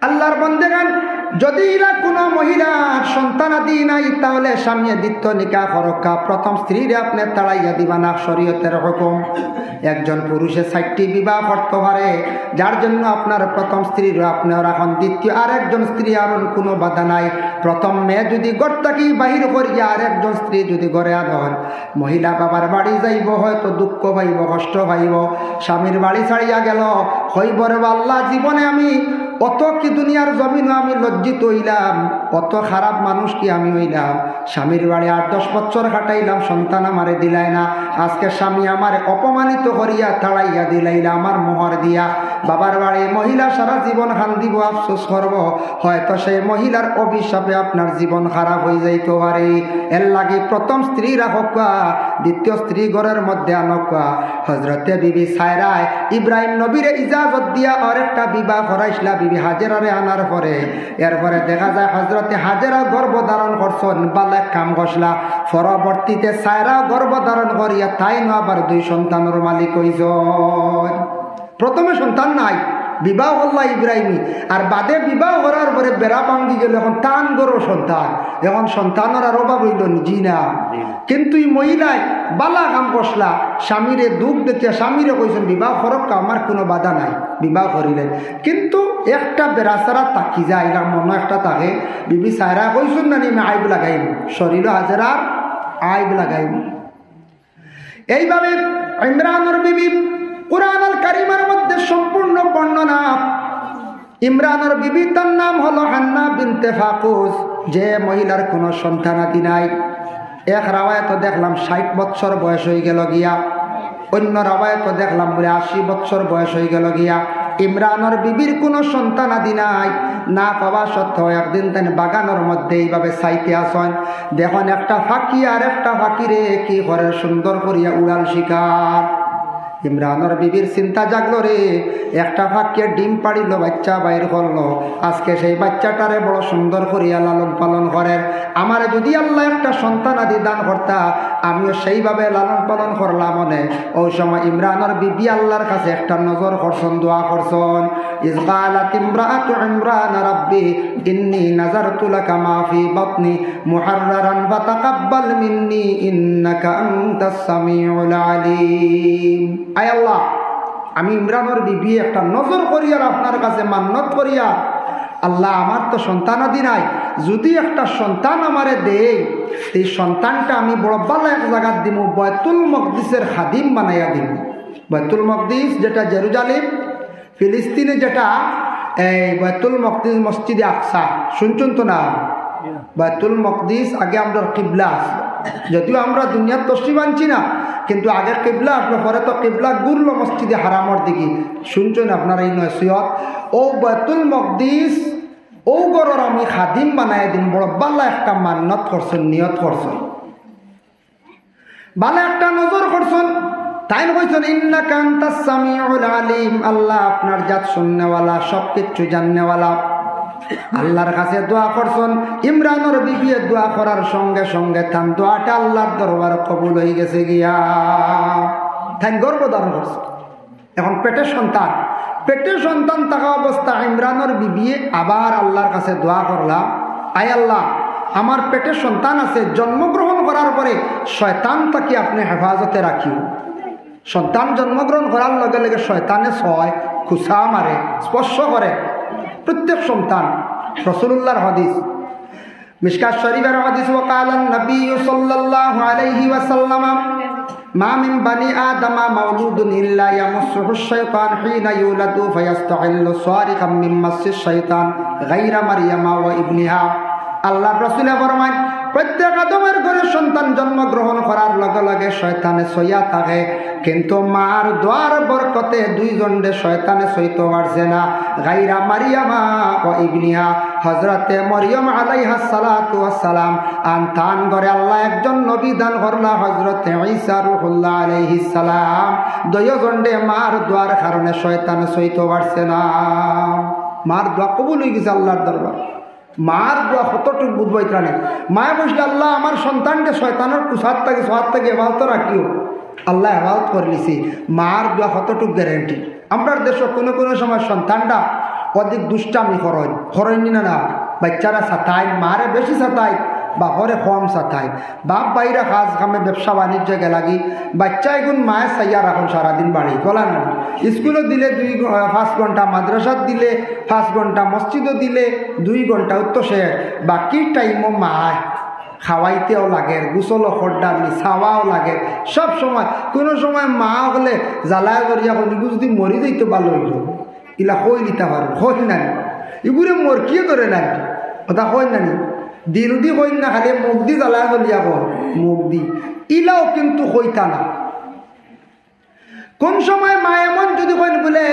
আল্লাহর বান্দাগণ, যদি ইলা কোনো মহিলার সন্তানাদি নাই তাহলে স্বামী দ্বিতীয় নিকাহ করকা, প্রথম স্ত্রীরে আপনি তাড়াইয়া দিবা না, শরীয়তের হুকুম। একজন পুরুষে 60টি বিবাহ করতে পারে, যার জন্য আপনার প্রথম স্ত্রীর আপনার এখন দ্বিতীয় আরেকজন স্ত্রী আর কোনো বাধা নাই। প্রথম মেয়ে যদি ঘর থাকি বাহির করিয়া আরেকজন স্ত্রী যদি ঘরে আনেন, মহিলা বাবার বাড়ি যাইব, হয়তো দুঃখ পাইব, কষ্ট পাইব। স্বামীর বাড়ি ছাড়িয়া গেল, হইব রে আল্লাহ, জীবনে আমি অত কি দুনিয়ার জমিন আমি লজ্জিত হইলাম, অত খারাপ মানুষ কি আমি হইলাম। স্বামীর বাড়ি 8-10 বছর কাটাইলাম, সন্তান আমারে দিলাই না। আজকে স্বামী আমারে অপমানিত করিয়া তাড়াইয়া দিলাইলা আমার মোহর দিয়া। বাবার বাড়ি মহিলা সারা জীবন কান্দিব, আফসোস করব। হয়তো সেই মহিলার অভিশাপে আপনার জীবন খারাপ হয়ে যাইতে পারে। এর লাগে প্রথম স্ত্রী রাখা, দ্বিতীয় স্ত্রী ঘরের মধ্যে আনকা। হজরতে বিবি সায়রায় ইব্রাহিম নবীরে ইজাজত দিয়া আরেকটা বিবাহ করাইছিলা বিবি হাজেরারে আনার পরে। এরপরে দেখা যায় হজরতে হাজেরা গর্ভধারণ করছেন, বালেক কাম গসলা। পরবর্তীতে সায়রা গর্ভধারণ করিয়া তাই না আবার 2 সন্তানের মালিক হইছেন। প্রথমে সন্তান নাই, বিবাহ করলা ইব্রাহিমী, আর বাদে বিবাহ করার পরে বেড়া ভাঙ্গি গেল, এখন টান গরো সন্তান, এখন সন্তানের আর অভাব হইল জি না। কিন্তু এই মহিলায় বালা কাম বসলা, স্বামীরে দুঃখ দেখে স্বামীরে কইছেন বিবাহ করক, আমার কোনো বাধা নাই, বিবাহ করিলেন। কিন্তু একটা বেড়াচারা তাকি যায় না, মনে একটা থাকে। বিবি সায়রা কইছেন না আমি আইব লাগাইব, শরীর হাজারা আইব লাগাইব। এইভাবে ইমরানের বিবি কুরআনুল কারীমের মধ্যে সম্পূর্ণ বর্ণনা। ইমরানের বিবি, তার নাম হলো হান্না বিনতে ফাকুস, যে মহিলার কোনো সন্তানাদি নাই। এক রাওয়ায়ত দেখলাম 60 বছর বয়স হয়ে গেল গিয়া, অন্য রাওয়ায়ত দেখলাম বলে 80 বছর বয়স হয়ে গেল গিয়া। ইমরানের বিবির কোনো সন্তানাদি নাই, না পাওয়া সত্ত্বেও একদিন তাই বাগানের মধ্যে এইভাবে চাইতে আসেন, দেখুন একটা ফাঁকি আর একটা ফাঁকিরে কি করে সুন্দর করিয়া উড়াল শিকার। ইমরানের বিবির চিন্তা জাগলো রে, একটা ফাঁকে ডিম পাড়িল, বাচ্চা বাইর করলো। আজকে সেই বাচ্চাটারে বড় সুন্দর করিয়া লালন পালন করেন। আমার যদি আল্লাহ একটা সন্তান আদি দান করতা, আমিও সেইভাবে লালন পালন করলাম। মনে ওই সময় ইমরানের বিবি আল্লাহর কাছে একটা নজর করছেন, দোয়া করছেন। ইয ক্বালাত ইমরাআতু ইমরান রাব্বি ইন্নী নাযারতু লাকা মা ফি বাতনি মুহাররারান ফাতাকাব্বাল মিন্নী ইন্নাকা আনতাস সামিউল আলীম। আয় আল্লাহ, আমি ইমরানের বিবি একটা নজর করিয়া আপনার কাছে মান্নত করিয়া, আল্লাহ আমার তো সন্তানাদি নাই, যদি একটা সন্তান আমারে দেয়, এই সন্তানটা আমি বড় ভালো এক জায়গা দিব, বাইতুল মকদিসের খাদিম বানাইয়া দিব। বাইতুল মকদিস যেটা জেরুজালেম ফিলিস্তিনে, যেটা এই বাইতুল মকদিস মসজিদে আকসা শুনছেন তো না? বাইতুল মকদিস আগে আমরা কিবলা আছে, যদিও আমরা দুনিয়ার তসলিম আনছি না, কিন্তু আগে কিবলা আসলো, পরে তো কিবলা ঘুরলো মসজিদে হারামর দিকে। শুনছেন আপনারা এই নসিহত? ও বাইতুল মকদিস ও গরর আমি খাদিম বানাই দিন, বড় বালা একটা মান্নত করছেন, নিয়ত করছেন, বালা একটা নজর করছেন। তাই কইছেন ইন্নাকা আনতাস সামিউল আলিম, আল্লাহ আপনার জাত শুননেওয়ালা, সব কিছু জাননেওয়ালা। আল্লাহর কাছে দোয়া করছেন। ইমরানের বিবি দোয়া করার সঙ্গে সঙ্গে তার দোয়াটা আল্লাহর দরবারে কবুল হয়ে গেছে গিয়া, তাই গর্ভধারণ করছে। এখন পেটের সন্তান, পেটের সন্তান থাকা অবস্থা ইমরানের বিবি আবার আল্লাহর কাছে দোয়া করলাম, আয় আল্লাহ আমার পেটের সন্তান আছে, জন্মগ্রহণ করার পরে শয়তান তাকে আপনি হেফাজতে রাখিও। সন্তান জন্মগ্রহণ করার লগে লগে শয়তানে ছয় খুসা মারে, স্পর্শ করে প্রত্যেক সন্তান। রাসূলুল্লাহর হাদিস, মিশকাত শরীফের হাদিস, ওয়াকালান নবী সাল্লাল্লাহু আলাইহি ওয়াসাল্লাম মা মিন বানি আদম মাওলুদুন ইল্লা ইয়ামাসসুহু শাইতান হিনা ইউলাদু ফায়াস্তাহিল্লু সারিকাম মিন মাসসিশ শাইতান গায়রা মারইয়ামা ওয়া ইবনিহা। আল্লাহর রাসূল ফরমান, প্রত্যেক আদমের ঘরে সন্তান জন্মগ্রহণ করার লগে লগে শয়তানে ছইয়া থাকে, কিন্তু মার দোয়ার বরকতে 2 জন্ডে শয়তানে ছইতে পারছে না। গায়রা মারিয়ামা ওয়া ইবনিহা, হযরতে মরিয়ম আলাইহাস সালাতু ওয়াস সালাম আনতান ঘরে আল্লাহ একজন নবী দান করলা, হযরতে ঈসা রূহুল্লাহ আলাইহিস সালাম। 2 জন্ডে মার দোয়ার কারণে শয়তানে ছইতে পারছে না। মার দোয়া কবুল হয়ে গেছে আল্লাহর দরবার। মার দোয়া কতটুকু বুঝবাই কারণে মায়া বসলে, আল্লাহ আমার সন্তানকে শয়তানের কুসার থেকে সোয়ার থেকে এবালত রাখিও, আল্লাহ এবালত করে লিছি। মার দোয়া কতটুকু গ্যারেন্টি। আমরা দেশে কোনো কোনো সময় সন্তানটা অধিক দুষ্টামি হরণ না বাচ্চারা সাতাই মারে বেশি সাতাই বাপরে কম সাতাই বাপ বাইরা কাজ কামে ব্যবসা বাণিজ্য গেলাগি বাচ্চা এখন মায়ের সাইয়া রাখুন সারাদিন বাড়ি বলা না স্কুলত দিলে 5 ঘন্টা মাদ্রাসাত দিলে 5 ঘন্টা মসজিদও দিলে 2 ঘন্টা তো সে বাকি টাইমও মায় খাওয়াইতেও লাগে গুসলও খড্ডার ছাওয়াও লাগে সব সময় কোনো সময় মা হলে জ্বালায় করিয়া কনিগু যদি মরি যাইতে ভালো হইল ইলা কই নিতে পারো হই নানি এগুলো মোর কি ধরে নানি ওটা হই নানি দিল দি হই না খালি মুখ দি জ্বালায় করিয়া কর মুখ দি ইলাও কিন্তু হইতা না কোন সময় মা এমন যদি কইন বলে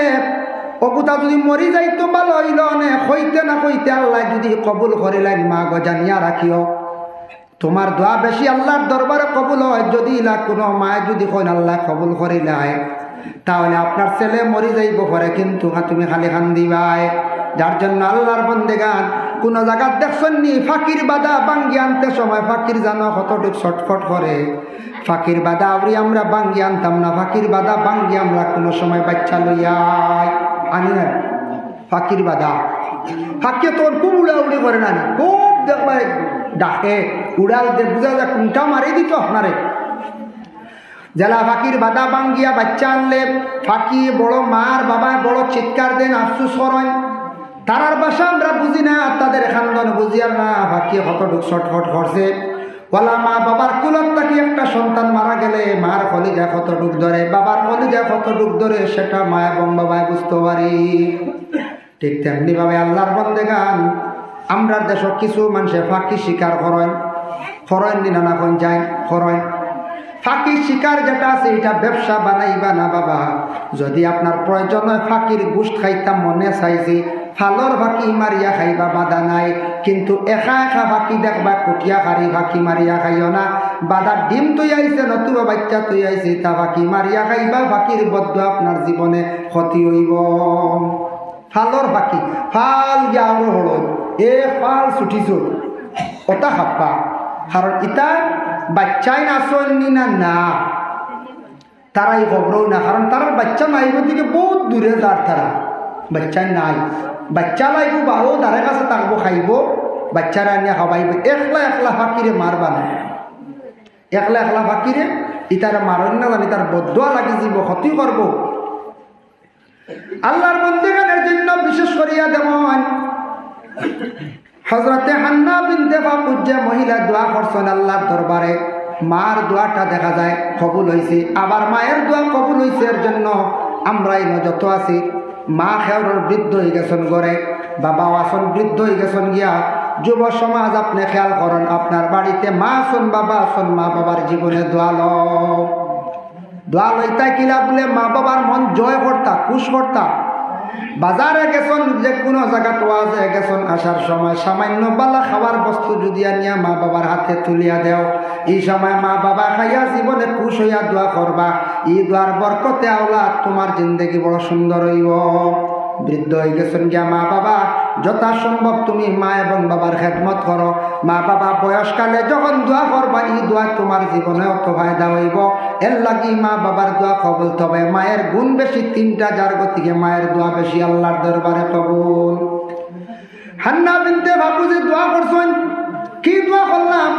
অকুতা যদি মরি যাইতো ভালো হইল নে হইতে না হইতে আল্লাহ যদি কবুল করিলেন মা গো জানিয়া রাখিও তোমার দোয়া বেশি আল্লাহর দরবারে কবুল হয় যদি ইলা কোনো মায় যদি কইন আল্লাহ কবুল করিলাই তাহলে আপনার ছেলে মরি যাইব পরে কিন্তু তুমি খালি খান দিবাই যার জন্য আল্লাহর বন্দেগান কোন জায়গা দেখছেন নি ফাকির বাদা বাঙ্গি আনতে সময় ফাকির জানো কতটুক ছটফট করে ফাকির বাদা আউরি আমরা বাঙ্গি আনতাম না ফাকির বাদা বাঙ্গি আমরা কোনো সময় বাচ্চা লইয়াই আনি না ফাকির বাদা ফাঁকিয়ে তোর খুব উড়াউড়ি করে না খুব দেখবাই ডাকে উড়াল দে বুঝা যায় কোনটা মারি দিত আপনারে জেলা ফাঁকির বাদা বাঙ্গিয়া বাচ্চা আনলে ফাঁকি বড় মার বাবা বড় চিৎকার দেন আফসুস করেন তারার বাসা আমরা বুঝি না তাদের খানদান বুঝিয়ার না ফাঁকি কতটুক ছটফট করছে বলা মা বাবার কুলত থাকি একটা সন্তান মারা গেলে মার কলিজা কতটুক ধরে বাবার কলিজা কতটুক ধরে সেটা মা এবং বাবায় বুঝতে পারি ঠিক তেমনি ভাবে আল্লাহর বন্দেগান আমরা দেশ কিছু মানুষে ফাঁকি স্বীকার করেন দিনা না কোন যায় করেন ফাঁকি শিকার যেটা আছে এটা ব্যবসা বানাইবা না বাবা যদি আপনার প্রয়োজন হয় ফাঁকির গোষ্ঠ খাইতাম মনে চাইছি ফালর ফাঁকি মারিয়া খাইবা বাধা নাই কিন্তু একা ফাঁকি দেখবা কুটিয়া খারি ফাঁকি মারিয়া খাইও না বাধা ডিম তুই আইছে নতুবা বাচ্চা তুই আইছে তা ফাঁকি মারিয়া খাইবা ফাঁকির বদ্ধ আপনার জীবনে ক্ষতি হইব ফালর ফাঁকি ফাল গিয়াও হল এ ফাল ছুটিছ ওটা খাপ্পা কারণ ইটা বাচ্চাই নাচনি না তারাই খবরও না কারণ তার বাচ্চা নাইব দিকে বহুত দূরে যার তারা বাচ্চাই নাই বাচ্চা লাইব বাও তারে কাছে থাকবো খাইব বাচ্চারা নিয়ে খাওয়াইব একলা ফাঁকিরে মারবা না একলা ফাঁকিরে ইতার মারণ না জানি তার বদুয়া লাগি যাব ক্ষতি করব আল্লাহর বন্দেগানের জন্য বিশেষ করিয়া যেমন হযরতে হান্না বিনতে ফাকুজ্জে মহিলা দোয়া করছেন আল্লাহর দরবারে মার দোয়াটা দেখা যায় কবুল হয়েছে আবার মায়ের দোয়া কবুল হয়েছে এর জন্য আমরাই যত আছি মা খেওর বৃদ্ধ হয়ে গেছেন ঘরে বাবা আসন বৃদ্ধ হয়ে গেছেন গিয়া যুব সমাজ আপনি খেয়াল করেন আপনার বাড়িতে মা আসন বাবা আসন মা বাবার জীবনে দোয়া লইতা কিলা বলে মা বাবার মন জয় করতা খুশ করতা বাজারে গেছন যে কোনো জায়গা ওয়াজে গেছন আসার সময় সামান্য বালা খাবার বস্তু যদি আনিয়া মা বাবার হাতে তুলিয়া দেও এই সময় মা বাবা খাইয়া জীবনে খুশ হইয়া দোয়া করবা এই দোয়ার বরকতে আওলা তোমার জিন্দগি বড় সুন্দর হইব বৃদ্ধ হয়ে গেছেন গিয়া মা বাবা যথাসম্ভব তুমি মা এবং বাবার খেদমত করো মা বাবা বয়সকালে যখন দোয়া করবা এই দোয়া তোমার জীবনে অত ফায়দা হইব এর লাগি মা বাবার দোয়া কবুল তবে মায়ের গুণ বেশি 3টা যার গতিকে মায়ের দোয়া বেশি আল্লাহর দরবারে কবুল হান্না বিনতে ফাকুজে দোয়া করছেন কি দোয়া করলাম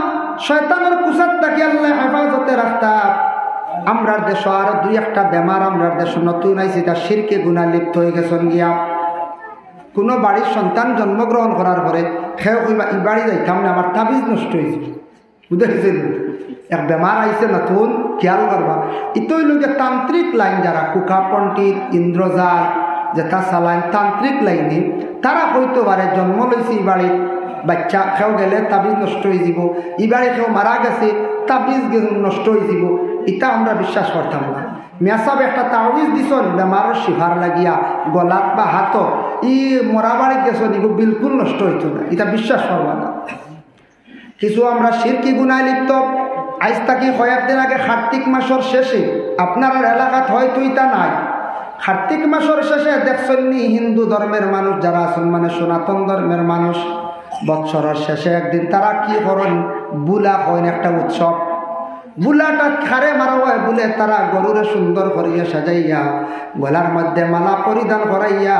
শয়তানের কুসাত থেকে আল্লাহ হেফাজতে রাখতাম আমরা দেশ আর 2-1টা বেমার আমরা দেশ নতুন আইসি তার শিরকে গুনাহ লিপ্ত হয়ে গেছেন গিয়া কোনো বাড়ির সন্তান জন্মগ্রহণ করার পরে খেয়ে কইবা এই বাড়ি যাইতাম না আমার তাবিজ নষ্ট হয়েছে বুঝেছেন এক বেমার আইসে নতুন খেয়াল করবা ইতই লোকে তান্ত্রিক লাইন যারা কুকা পণ্ডিত ইন্দ্রজাল যেটা চালাইন তান্ত্রিক লাইনে তারা হইতে পারে জন্ম লইছে এই বাড়ির বাচ্চা খেয়েও গেলে তাবিজ নষ্ট হয়ে যাব এই বাড়ি খেয়েও মারা গেছে তাবিজ নষ্ট হয়ে যাব এটা আমরা বিশ্বাস করতাম না মেসাব একটা তাবিজ দিছন বেমারের শিফার লাগিয়া গলাত বা হাত ই মরা বাড়িতে গেছ নিব বিলকুল নষ্ট হইত না এটা বিশ্বাস করবা না কিছু আমরা শিরকি গুনায় লিপ্ত আজ থাকি কয়েকদিন আগে কার্তিক মাসের শেষে আপনার এলাকাত হয়তো ইটা নাই কার্তিক মাসের শেষে দেখছেন নি হিন্দু ধর্মের মানুষ যারা আছেন মানে সনাতন ধর্মের মানুষ বৎসরের শেষে একদিন তারা কি করেন বুলা করেন একটা উৎসব বুলাটা খারে মারা হয় বলে তারা গরুরে সুন্দর করিয়া সাজাইয়া গলার মধ্যে মালা পরিধান করাইয়া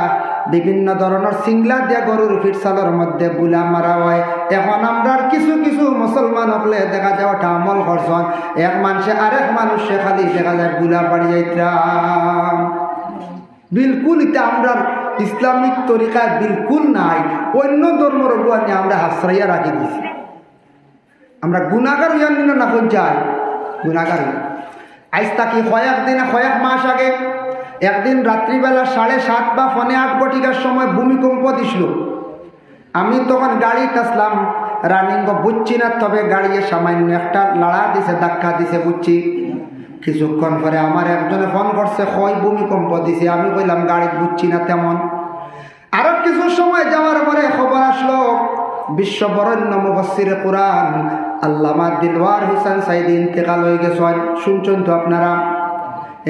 বিভিন্ন ধরনের সিংলা দিয়া গরুর ফিটসালের মধ্যে বুলা মারা হয়। এখন আমরা কিছু কিছু মুসলমান হলে দেখা যায় ওটা আমল করছেন, এক মানুষে আরেক মানুষে খালি দেখা যায় বুলা বাড়ি যাইতাম। বিলকুল এটা আমরা ইসলামিক তরিকায় বিলকুল নাই। অন্য ধর্মের উপর নিয়ে আমরা হাসরাইয়া রাখি দিছি। আমরা গুণাগার হইয়ার নিন না কোন যাই গুণাগার। আজ তাকি কয়েক মাস আগে একদিন রাত্রিবেলা 7:30 বা 7:45 ঘটিকার সময় ভূমিকম্প দিছিল। আমি তখন গাড়িতে আসলাম, রানিং বুঝছি না, তবে গাড়িয়ে সামান্য একটা লাড়া দিছে, ধাক্কা দিছে বুঝছি। কিছুক্ষণ পরে আমার একজনে ফোন করছে, কই ভূমিকম্প দিছে। আমি বললাম গাড়িতে বুঝছি না তেমন। আরো কিছু সময় যাওয়ার পরে খবর আসলো, বিশ্ব বরেণ্য মুফাসসিরে কুরআন আল্লামা দিলওয়ার হোসেন সাইদি ইন্তেকাল হয়ে গেছেন। শুনছেন তো আপনারা?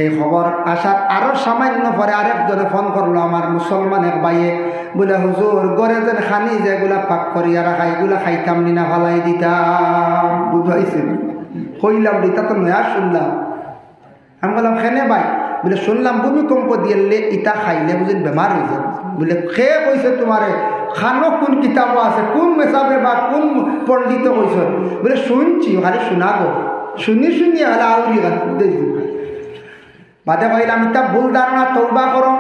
এই খবর আসার আরো সামান্য পরে আরেকজনে ফোন করলো, আমার মুসলমান এক ভাইয়ে, বলে হুজুর গড়ে যেন খানি যেগুলা পাক করিয়া রাখা এগুলা খাইতাম নিনা ফালাই দিতাম। বুঝাইছে কইলাম দিতা তো নয়া শুনলাম। আমি বললাম খেনে ভাই? বলে শুনলাম ভূমিকম্প দিলে ইটা খাইলে বুঝলেন বেমার হয়ে যাবে। বলে খেয়ে কইছে তোমারে খানো কোন কিতাবও আছে, কোন মেসাবে বা কোন পণ্ডিত কইস? বলে শুনছি, খালি শোনাবো, শুনি হলে আউরি বাদে কইলাম ইটা ভুল ধারণা, তওবা করো,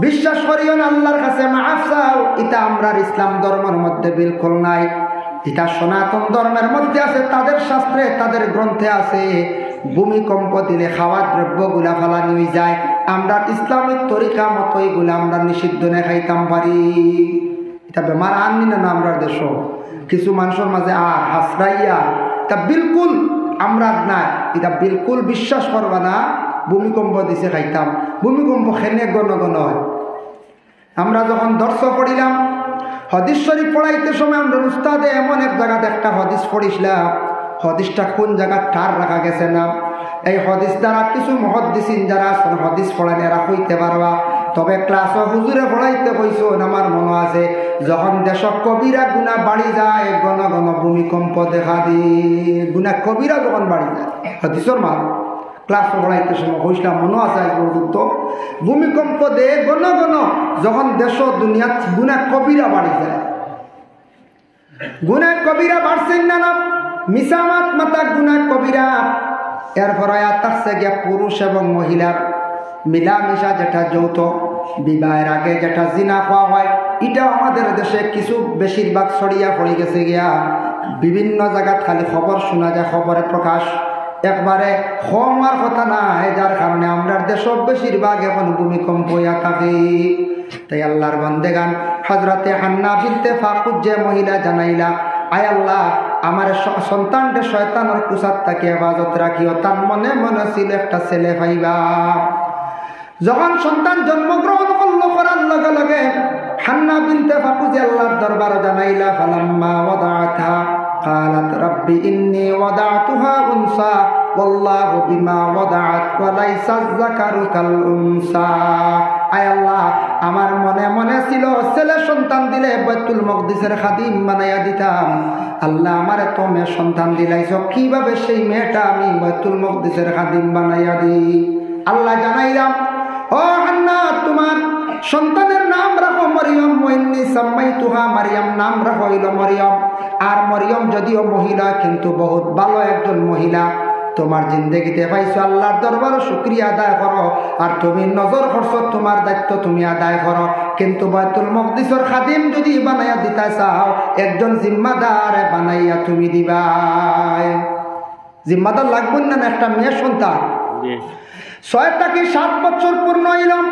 বিশ্বাস করিও না, আল্লাহর কাছে মাফ চাও। এটা আমরা ইসলাম ধর্মের মধ্যে বিলকুল নাই। এটা সনাতন ধর্মের মধ্যে আছে, তাদের শাস্ত্রে তাদের গ্রন্থে আছে ভূমিকম্প দিলে খাওয়ার দ্রব্যগুলা ফালানি হয়ে যায়। আমরা ইসলামিক তরিকা মতো এগুলা আমরা নিষিদ্ধ না খাইতাম পারি। এটা বেমার আননি না আমরা দেশ কিছু মানুষের মাঝে আর হাসরাইয়া, এটা বিলকুল আমরা নাই। এটা বিলকুল বিশ্বাস করবা না ভূমিকম্প দিছে খাইতাম। ভূমিকম্প খেনে গণ হয়। আমরা যখন দর্শ পড়িলাম হদিস শরীফ পড়াইতে সময় আমরা উস্তাদে এমন এক জায়গাতে একটা হদিস পড়িছিলাম, হদিসটা কোন জায়গা ঠার রাখা গেছে না। এই হদিস দ্বারা কিছু মুহাদ্দিসিন যারা আছেন হদিস পড়ান এরা হইতে পারবা, তবে ক্লাস হুজুরে পড়াইতে কইছো আমার মনে আছে, যখন দেশ কবিরা গুণা বাড়ি যায় ঘন ঘন ভূমিকম্প দেখা দিয়ে। গুণা কবিরা যখন বাড়ি যায় হদিসর মা ক্লাস পড়াইতে সময় হইছিলাম, মনে আছে পর্যন্ত ভূমিকম্প দে ঘন ঘন যখন দেশ দুনিয়া গুণা কবিরা বাড়ি যায়। গুণা কবিরা বাড়ছেন না না মিসামাত মাতা গুণা কবিরা। এরপর আসছে গিয়া পুরুষ এবং মহিলার মিলামিশা, যেটা যৌথ বিবাহের আগে যেটা জিনা খাওয়া হয়, এটাও আমাদের দেশে কিছু বেশিরভাগ ছড়িয়া পড়ে গেছে গিয়া। বিভিন্ন জায়গায় খালি খবর শোনা যায়, খবরে প্রকাশ একবারে হওয়ার কথা না, যার কারণে আমরা দেশ বেশিরভাগ এখন ভূমিকম্প হইয়া থাকি। তাই আল্লাহর বান্দেগান হযরতে হান্না বিনতে ফাকুদ যে মহিলা জানাইলা, আয় আল্লাহ আমার সন্তানকে শয়তানের কুসাত থেকে হেফাজত রাখিও। তার মনে মনে ছিল একটা ছেলে পাইবা। যখন সন্তান জন্মগ্রহণ করলো, করার লগে লগে হান্না বিনতে ফাকুদ আল্লাহর দরবারে জানাইলা, ফালাম্মা ওয়াদাআতহা قالت رب إني وضعتها أنثى والله بما وضعت وليس الذكر كالأنثى। আয় আল্লাহ আমার মনে মনে ছিল ছেলে সন্তান দিলে বাইতুল মকদিসের খাদিম বানাইয়া দিতাম। আল্লাহ আমার তো মেয়ে সন্তান দিলাইছো, কিভাবে সেই মেয়েটা আমি বাইতুল মকদিসের খাদিম বানাইয়া দিই? আল্লাহ জানাইলাম, ও হান্না তোমার সন্তানের নাম রাখো মরিয়ম, ওয়াইন্নী সাম্মাইতুহা মারিয়াম, নাম রাখো হইল মরিয়ম। আর মরিয়ম যদিও মহিলা কিন্তু বহুত ভালো একজন মহিলা। তোমার জিন্দেগিতে পাইছো, আল্লাহর দরবারে শুকরিয়া আদায় করো। আর তুমি নজর করছো, তোমার দায়িত্ব তুমি আদায় করো। কিন্তু বাইতুল মকদিসের খাদিম যদি বানাইয়া দিতে চাও, একজন জিম্মাদার বানাইয়া তুমি দিবা। জিম্মাদার লাগবে না একটা মেয়ের সন্তান। 6 থেকে 7 বছর পূর্ণ হইলাম,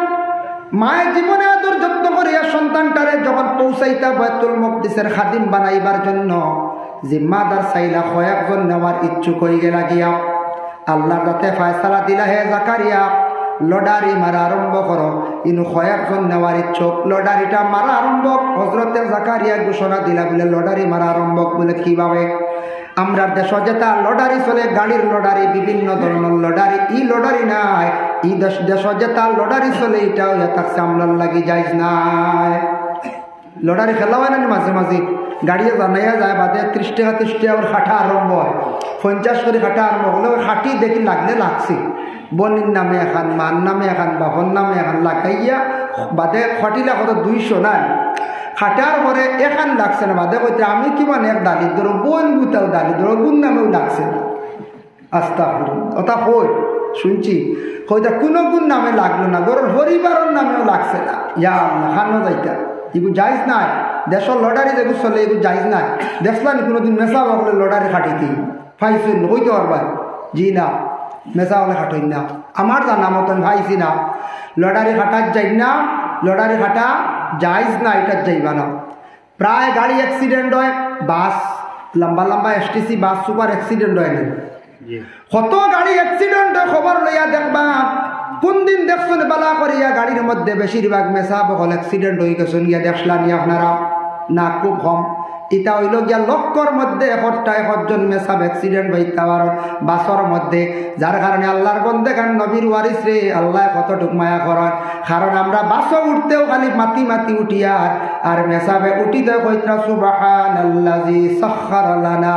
মায়ের জীবনে আদর যত্ন করিয়া সন্তানটারে যখন পৌঁছাইতা বাইতুল মকদিসের খাদিম বানাইবার জন্য, জিম্মাদার চাইলা কয়েকজন নেওয়ার ইচ্ছুক হয়ে গেলা গিয়া। আল্লাহ যাতে ফয়সালা দিলা, হে জাকারিয়া লটারি মারা আরম্ভ করো। ইনু কয়েকজন নেওয়ার ইচ্ছুক, লটারিটা মারা আরম্ভ। হযরতে জাকারিয়া ঘোষণা দিলা বলে লটারি মারা আরম্ভ। বলে কিভাবে? আমরা দেশ যেটা লটারি চলে, গাড়ির লটারি, বিভিন্ন ধরনের লটারি, ই লটারি নাই। ই দেশ যেটা লটারি চলে এটাও থাকছে আমলার লাগি যাইজ নাই। লটারি খেলা হয় না মাঝে মাঝে, গাড়িয়ে জানাইয়া যায় বাদে 30 টাকা 30 টাকা খাটা আরম্ভ হয়, 50 করে খাটা আরম্ভ হলে খাটি দেখি লাগলে লাগছে। বনির নামে এখন, মার নামে এখন, বাপর নামে এখন লাগাইয়া বাদে খটিলা কত 200 নাই খাটার পরে এখান লাগছে না বাদে কইতে আমি কি মানে এক দালি ধরো বোন গুতাও দালি ধরো গুণ নামেও লাগছে না আস্তাগফিরুল্লাহ ওটা কই শুনছি কইতা কোনো গুণ নামে লাগলো না গরুর পরিবারের নামেও লাগছে না ইয়া আল্লাহ খানো যাইতা এগু জায়জ নাই দেশের লটারি যেগু চলে এগু জায়জ নাই দেখলাম কোনোদিন মেসা বলে লটারি খাটিতি পাইছেন হইতে পারবার জি না মেসা বলে খাটই না আমার জানা মতন ভাইছি না লটারি খাটার যাই না লটারি খাটা জায়জ না এটার যাইবা না প্রায় গাড়ি অ্যাক্সিডেন্ট হয় বাস লম্বা লম্বা এসটিসি বাস সুপার অ্যাক্সিডেন্ট হয় না কত গাড়ি অ্যাক্সিডেন্ট খবর লইয়া দেখবা কোন দিন দেখছেন বালা করিয়া গাড়ির মধ্যে বেশিরভাগ মেসা বহল অ্যাক্সিডেন্ট হয়ে গেছেন গিয়া দেখলাম আপনারা না খুব কম এটা হইল গিয়া লক্ষর মধ্যে 1জন মেসাব অ্যাক্সিডেন্ট হইতে পারে বাসর মধ্যে যার কারণে আল্লাহর বন্দে গান নবীর ওয়ারিস রে আল্লাহ কতটুক মায়া করেন কারণ আমরা বাসও উঠতেও খালি মাতি মাতি উঠিয়া আর মেসাবে উঠিতে কইতা সুবহানাল্লাযী সাখখারা লানা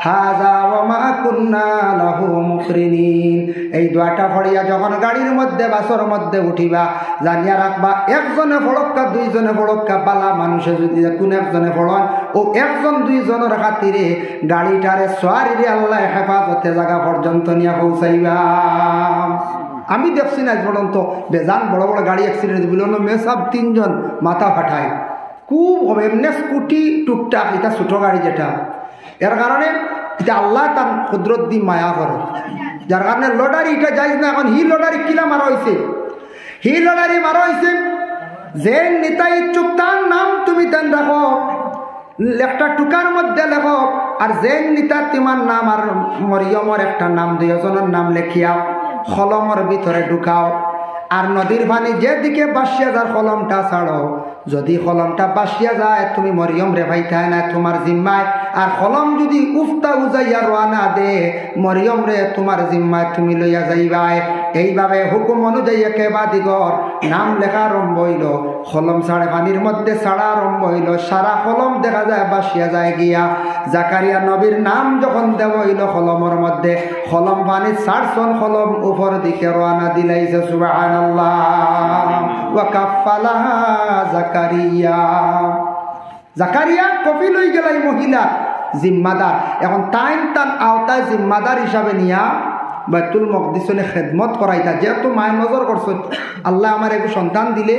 হাযা ওয়া মা কুন্না লাহু মুকরিনিন এই দোয়াটা পড়িয়া যখন গাড়ির মধ্যে বাসর মধ্যে উঠিবা জানিয়া রাখবা একজনে পড়ক্কা দুইজনে পড়ক্কা বালা মানুষে যদি কোন একজনে পড়ন ও একজন দুইজনের খাতিরে গাড়িটারে সোয়ারিরে আল্লাহ হেফাজতে জায়গা পর্যন্ত নিয়ে পৌঁছাইবা আমি দেখছি না পর্যন্ত বেজান বড় বড় গাড়ি অ্যাক্সিডেন্ট বলল মেসাব 3 জন মাথা ফাটায় খুব হবে এমনি স্কুটি টুকটাক এটা ছোট গাড়ি যেটা এর কারণে এটা আল্লাহ তার কুদরত দি মায়া করে যার কারণে লটারি এটা যাইজ না এখন হি লটারি কিলা মারা হয়েছে হি লটারি মারা হয়েছে যে নেতাই চুক্তার নাম তুমি তেন রাখো একটা টুকার মধ্যে লেখো আর যে নেতা তোমার নাম আর মরিয়মর একটা নাম 2 জনের নাম লেখিয়া কলমের ভিতরে ঢুকাও আর নদীর পানি যেদিকে বাসিয়া যার কলমটা ছাড়ো যদি কলমটা বাসিয়া যায় তুমি মরিয়ম রে ভাইতায় না তোমার জিম্মায় আর কলম যদি উফতা উজাইয়া রওনা দে মরিয়ম রে তোমার জিম্মায় তুমি লইয়া যাইবাই এইভাবে হুকুম অনুযায়ী একেবাদিগর নাম লেখা আরম্ভ হইল কলম ছাড়ে পানির মধ্যে ছাড়া আরম্ভ হইল সারা কলম দেখা যায় বাসিয়া যায় গিয়া জাকারিয়া নবীর নাম যখন দেওয়া হইল কলমের মধ্যে কলম পানি ছাড়ছন কলম উপর দিকে রওনা দিলাইছে সুবহানাল্লাহ ওয়া কাফালাহা জাকারিয়া কফিল হয়ে গেল এই মহিলা জিম্মাদার এখন তার আওতায় জিম্মাদার হিসাবে নিয়া বাইতুল মকদিসে খেদমত করাইতা যেহেতু মায়ের নজর করছো আল্লাহ আমার একটু সন্তান দিলে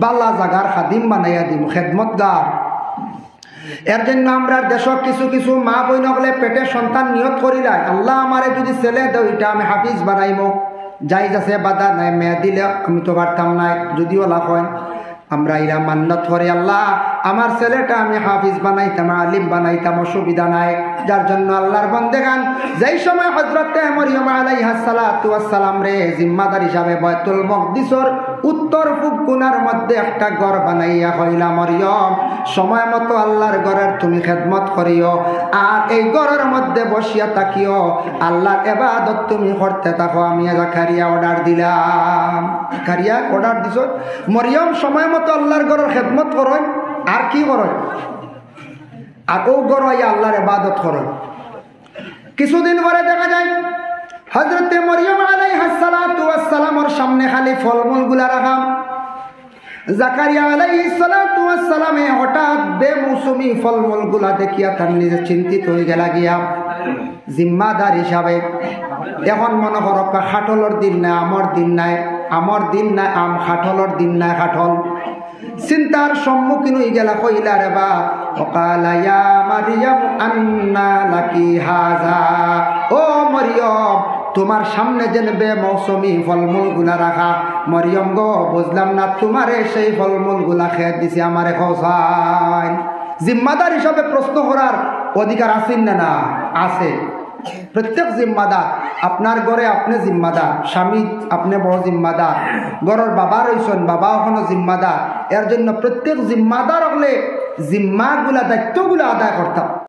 বাল্লা জাগার খাদিম বানাইয়া দিব খেদমতগার এর জন্য আমরা দেশক কিছু কিছু মা বই নগলে পেটে সন্তান নিয়ত করিলাই আল্লাহ আমারে যদি ছেলে দেও এটা আমি হাফিজ বানাইব যাইজ আছে বাধা নাই মেয়ে দিলে আমি তো পারতাম নাই যদিও লাভ হয় আমরা এরা মান্নত করে আল্লাহ আমার ছেলেটা আমি হাফিজ বানাইতাম আলিম বানাইতাম অসুবিধা নাই যার জন্য আল্লাহর বন্দেগান যেই সময় হযরতে মরিয়ম আলাইহিস সালাতু ওয়াস সালাম রে জিম্মাদার হিসাবে বাইতুল মকদিসের উত্তর পূব কোণার মধ্যে একটা ঘর বানাইয়া কইলা মরিয়ম সময় মতো আল্লাহর ঘরের তুমি খেদমত করিও আর এই ঘরের মধ্যে বসিয়া থাকিও আল্লাহর ইবাদত তুমি করতে থাকো আমি জাকারিয়া অর্ডার দিলাম জাকারিয়া অর্ডার দিছো মরিয়ম সময় মতো আল্লাহর ঘরের খেদমত করেন আর কি করেন আগেও গড়াইয়া আল্লাহর ইবাদত করেন কিছুদিন পরে দেখা যায় হযরতে মরিয়ম আলাইহিস সালাতু ওয়াস সালামের সামনে খালি ফলমূলগুলা রাখা জাকারিয়া আলাইহিস সালাতু ওয়াস সালামে হঠাৎ বেমৌসুমি ফলমূলগুলা দেখিয়া তার নিজে চিন্তিত হয়ে গেল গিয়া জিম্মাদার হিসাবে এখন মনে করো খাটলর দিন নাই আমার দিন নাই আমার দিন নাই আম খাটলর দিন নাই খাটল চিন্তার সম্মুখীন হয়ে গেল কইলা রে বা ওকালা ইয়া মারিয়াম আন্না লাকি হাযা ও মরিয়ম তোমার সামনে যেন বেমৌসুমি ফলমূলগুলা রাখা মরিয়ম গো বুঝলাম না তোমারে সেই ফলমূলগুলা খেয়ে দিছি আমারে খাওয়াই জিম্মাদার হিসাবে প্রশ্ন করার অধিকার আছেন না আছে প্রত্যেক জিম্মাদার আপনার ঘরে আপনি জিম্মাদার স্বামী আপনি বড় জিম্মাদার ঘরের বাবা রয়েছেন বাবা ওখানে জিম্মাদার এর জন্য প্রত্যেক জিম্মাদার হলে জিম্মাগুলা দায়িত্বগুলো আদায় করতাম